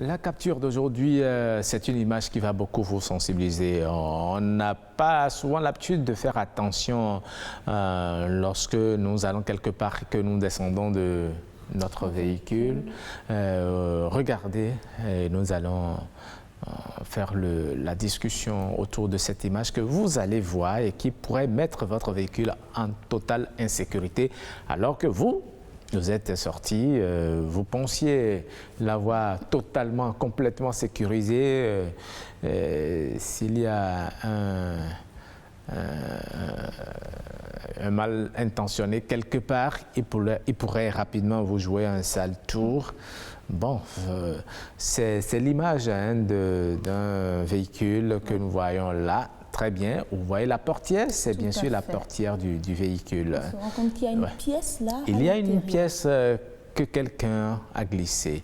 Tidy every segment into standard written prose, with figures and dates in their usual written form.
La capture d'aujourd'hui, c'est une image qui va beaucoup vous sensibiliser. On n'a pas souvent l'habitude de faire attention lorsque nous allons quelque part, que nous descendons de notre véhicule. Regardez, et nous allons faire la discussion autour de cette image que vous allez voir et qui pourrait mettre votre véhicule en totale insécurité alors que vous êtes sorti, vous pensiez l'avoir totalement, complètement sécurisé. S'il y a un mal intentionné quelque part, il pourrait rapidement vous jouer un sale tour. Bon, c'est l'image d'un véhicule que nous voyons là. Très bien. Vous voyez la portière, c'est bien sûr la portière du véhicule. On se rend compte qu'il y a une pièce là. Il y a une pièce que quelqu'un a glissée.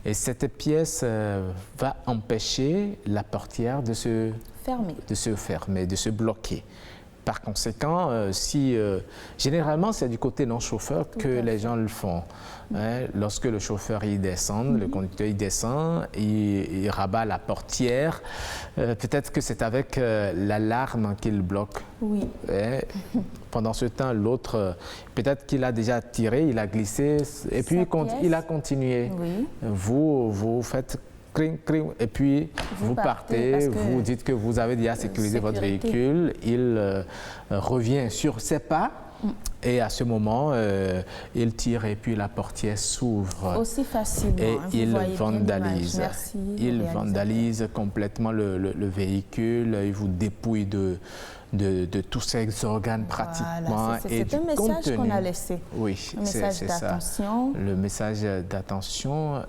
Et cette pièce va empêcher la portière de se fermer, de se bloquer. Par conséquent, généralement, c'est du côté non-chauffeur que les gens le font. Hein, lorsque le chauffeur y descend, le conducteur y descend, il rabat la portière. Peut-être que c'est avec l'alarme qu'il bloque. Oui. Et pendant ce temps, l'autre, peut-être qu'il a déjà tiré, il a glissé, et puis il a continué. Oui. Vous faites et puis vous partez, vous dites que vous avez déjà sécurisé votre véhicule, il revient sur ses pas et à ce moment, il tire et puis la portière s'ouvre. Aussi facilement. Et il vandalise. Merci, il vandalise complètement le véhicule, il vous dépouille de tous ces organes pratiquement. C'est un message qu'on a laissé. Oui, un message d'attention. Le message d'attention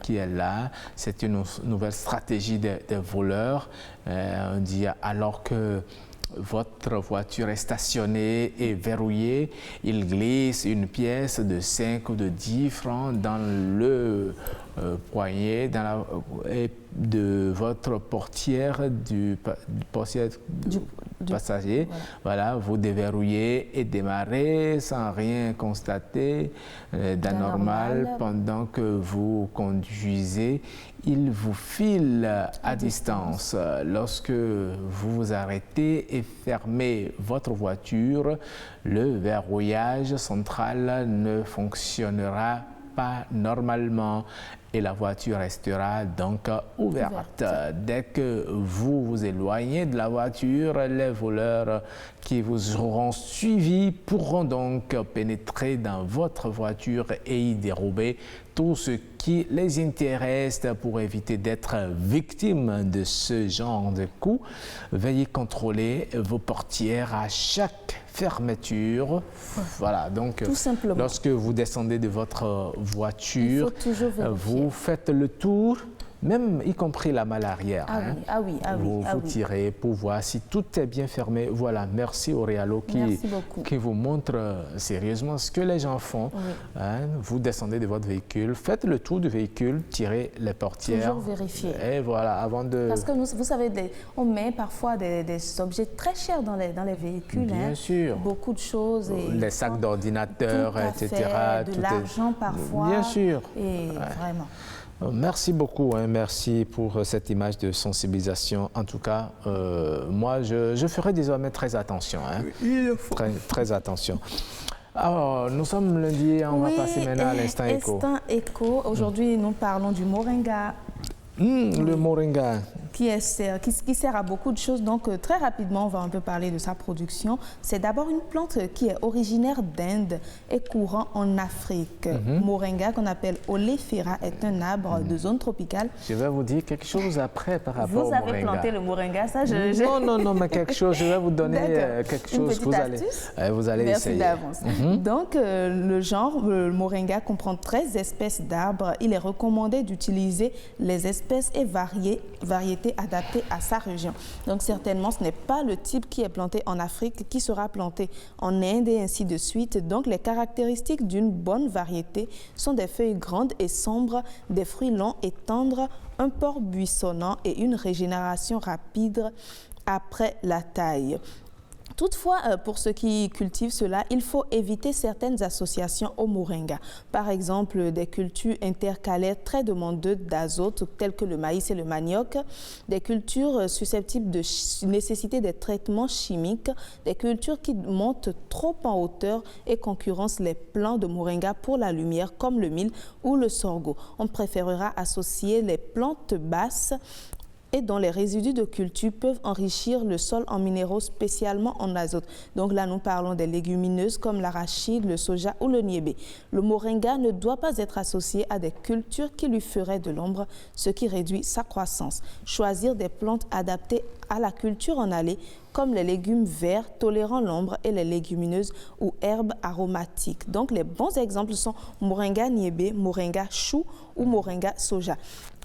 qui est là, c'est une nouvelle stratégie des voleurs. On dit alors que votre voiture est stationnée et verrouillée, il glisse une pièce de 5 ou de 10 francs dans le poignet de votre portière du passager. Voilà, vous déverrouillez et démarrez sans rien constater d'anormal pendant que vous conduisez. Il vous file à distance. Lorsque vous vous arrêtez et fermez votre voiture, le verrouillage central ne fonctionnera pas normalement et la voiture restera donc ouverte. Dès que vous vous éloignez de la voiture, les voleurs qui vous auront suivi pourront donc pénétrer dans votre voiture et y dérober tout ce qui les intéresse pour éviter d'être victime de ce genre de coups. Veuillez contrôler vos portières à chaque fermeture. Voilà, donc lorsque vous descendez de votre voiture, vous faites le tour, même y compris la malle arrière. Vous tirez pour voir si tout est bien fermé. Voilà, merci Auréalo qui vous montre sérieusement ce que les gens font. Vous descendez de votre véhicule, faites le tour du véhicule, tirez les portières. Toujours vérifier. Et voilà, avant de... Parce que vous savez, on met parfois des objets très chers dans les véhicules. Bien sûr. Beaucoup de choses. Les sacs d'ordinateur, etc. De l'argent parfois. Bien sûr. Et vraiment. Merci beaucoup, merci pour cette image de sensibilisation. En tout cas, moi, je ferai désormais très attention. Très attention. Alors, nous sommes lundi, on va passer maintenant à l'instant éco. Instant éco, aujourd'hui, nous parlons du moringa. Le moringa. Qui sert à beaucoup de choses. Donc, très rapidement, on va un peu parler de sa production. C'est d'abord une plante qui est originaire d'Inde et courant en Afrique. Moringa, qu'on appelle Oleifera, est un arbre de zone tropicale. Je vais vous dire quelque chose après par rapport au moringa. Vous avez planté le moringa, ça Non, mais quelque chose. Je vais vous donner quelque chose. Une petite astuce. Vous allez essayer. Merci d'avance. Donc, le genre, le moringa comprend 13 espèces d'arbres. Il est recommandé d'utiliser les espèces et variétés adaptées à sa région. Donc certainement, ce n'est pas le type qui est planté en Afrique qui sera planté en Inde et ainsi de suite. Donc les caractéristiques d'une bonne variété sont des feuilles grandes et sombres, des fruits longs et tendres, un port buissonnant et une régénération rapide après la taille. Toutefois, pour ceux qui cultivent cela, il faut éviter certaines associations au moringa. Par exemple, des cultures intercalaires très demandeuses d'azote, telles que le maïs et le manioc, des cultures susceptibles de nécessiter des traitements chimiques, des cultures qui montent trop en hauteur et concurrencent les plants de moringa pour la lumière, comme le mil ou le sorgho. On préférera associer les plantes basses et dont les résidus de culture peuvent enrichir le sol en minéraux, spécialement en azote. Donc là, nous parlons des légumineuses comme l'arachide, le soja ou le niébé. Le moringa ne doit pas être associé à des cultures qui lui feraient de l'ombre, ce qui réduit sa croissance. Choisir des plantes adaptées à la culture en allée, comme les légumes verts tolérant l'ombre et les légumineuses ou herbes aromatiques. Donc, les bons exemples sont moringa niébé, moringa chou ou moringa soja.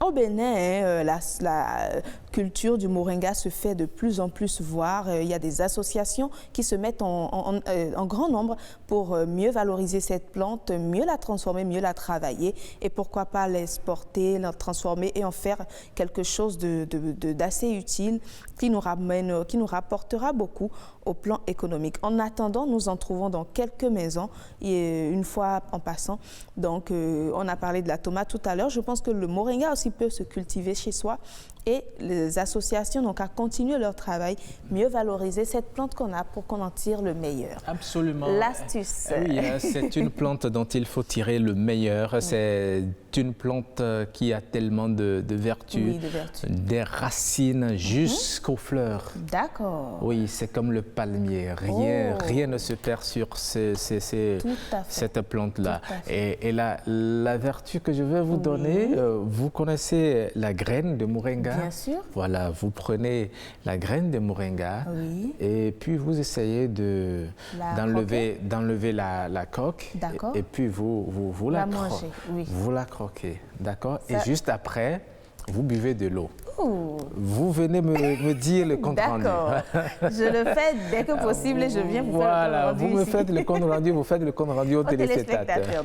Au Bénin, la culture du moringa se fait de plus en plus voir. Il y a des associations qui se mettent en grand nombre pour mieux valoriser cette plante, mieux la transformer, mieux la travailler et pourquoi pas l'exporter, la transformer et en faire quelque chose d'assez utile qui nous rapportera beaucoup au plan économique. En attendant, nous en trouvons dans quelques maisons, et une fois en passant. Donc, on a parlé de la tomate tout à l'heure. Je pense que le moringa aussi peut se cultiver chez soi et les associations n'ont qu'à continuer leur travail, mieux valoriser cette plante qu'on a pour qu'on en tire le meilleur. Absolument. L'astuce. Oui, c'est une plante dont il faut tirer le meilleur. C'est une plante qui a tellement de vertus, oui, de vertus. Des racines jusqu'aux fleurs. D'accord. Oui, c'est comme le palmier. Rien ne se perd sur cette plante-là. Et la vertu que je vais vous donner, vous connaissez la graine de moringa? Bien sûr. Voilà, vous prenez la graine de moringa et puis vous essayez d'enlever la coque et puis vous la mangez. Oui. Vous la croquez, d'accord? Et juste après, vous buvez de l'eau. Vous venez me dire le compte rendu. D'accord. Je le fais dès que possible et je viens vous faire le compte rendu. Vous me faites le compte rendu, vous faites le compte rendu aux téléspectateurs.